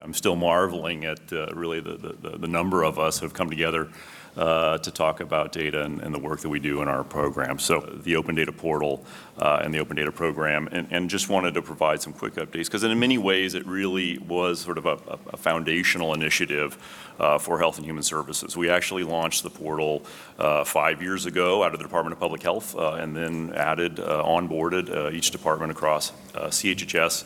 I'm still marveling at really the number of us who have come together to talk about data and the work that we do in our program. So the Open Data Portal and the Open Data Program, and just wanted to provide some quick updates, because in many ways it really was sort of a foundational initiative for Health and Human Services. We actually launched the portal 5 years ago out of the Department of Public Health, and then onboarded each department across CHHS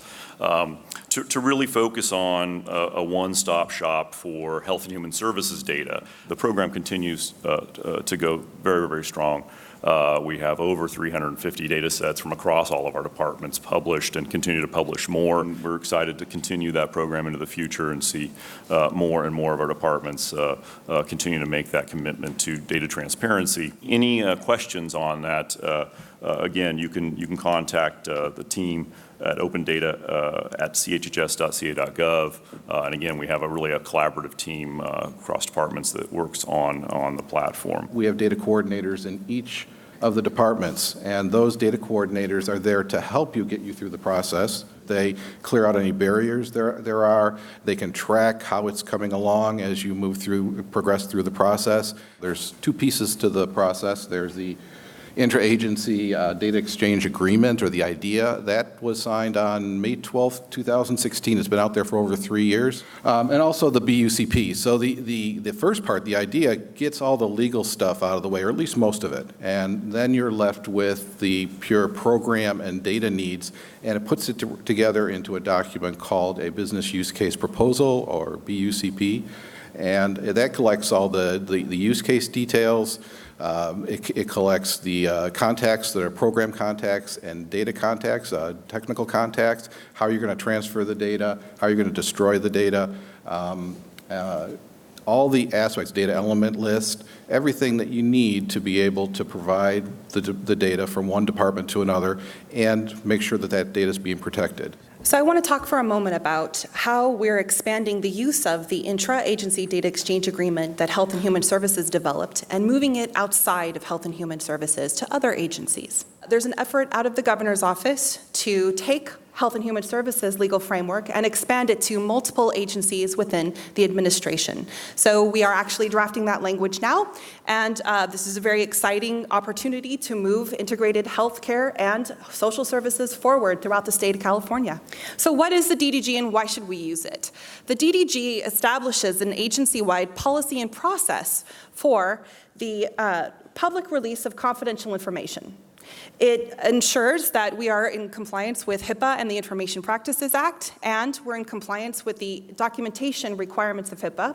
to really focus on a one-stop shop for Health and Human Services data. The program continues to go very, very strong. We have over 350 data sets from across all of our departments published and continue to publish more. And we're excited to continue that program into the future and see more and more of our departments continue to make that commitment to data transparency. Any questions on that, again, you can contact the team at opendata@chhs.ca.gov. And again, we have a collaborative team across departments that works on the platform. We have data coordinators in each of the departments, and those data coordinators are there to help you get you through the process. They clear out any barriers there are. They can track how it's coming along as you progress through the process. There's two pieces to the process. There's the Interagency Data Exchange Agreement, or the IDEA, that was signed on May 12th, 2016. It's been out there for over 3 years. And also the BUCP. So the first part, the IDEA, gets all the legal stuff out of the way, or at least most of it. And then you're left with the pure program and data needs, and it puts it together into a document called a Business Use Case Proposal, or BUCP. And that collects all the use case details. It collects the contacts that are program contacts and data contacts, technical contacts, how you're going to transfer the data, how you're going to destroy the data, all the aspects, data element list, everything that you need to be able to provide the data from one department to another and make sure that that data is being protected. So I want to talk for a moment about how we're expanding the use of the intra-agency data exchange agreement that Health and Human Services developed and moving it outside of Health and Human Services to other agencies. There's an effort out of the governor's office to take Health and Human Services legal framework and expand it to multiple agencies within the administration. So we are actually drafting that language now, and this is a very exciting opportunity to move integrated healthcare and social services forward throughout the state of California. So what is the DDG and why should we use it? The DDG establishes an agency-wide policy and process for the public release of confidential information. It ensures that we are in compliance with HIPAA and the Information Practices Act, and we're in compliance with the documentation requirements of HIPAA.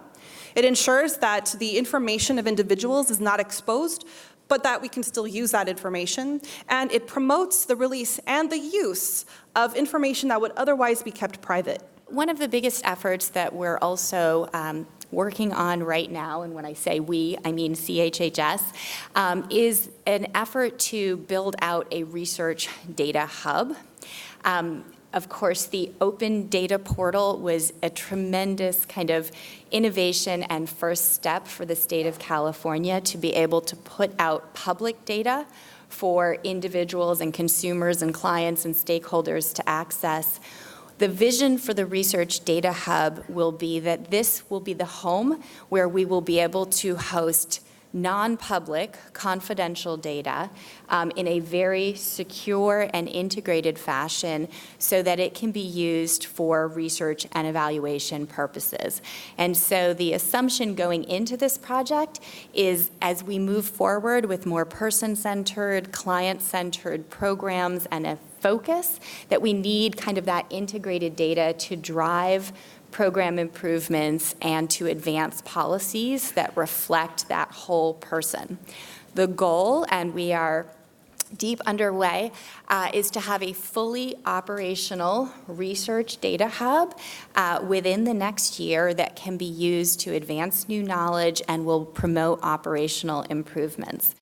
It ensures that the information of individuals is not exposed, but that we can still use that information. And it promotes the release and the use of information that would otherwise be kept private. One of the biggest efforts that we're also working on right now, and when I say we, I mean CHHS, is an effort to build out a research data hub. Of course, the Open Data Portal was a tremendous kind of innovation and first step for the state of California to be able to put out public data for individuals and consumers and clients and stakeholders to access. The vision for the Research Data Hub will be that this will be the home where we will be able to host non-public, confidential data in a very secure and integrated fashion so that it can be used for research and evaluation purposes. And so the assumption going into this project is, as we move forward with more person-centered, client-centered programs and a focus, that we need kind of that integrated data to drive program improvements and to advance policies that reflect that whole person. The goal, and we are deep underway, is to have a fully operational research data hub within the next year that can be used to advance new knowledge and will promote operational improvements.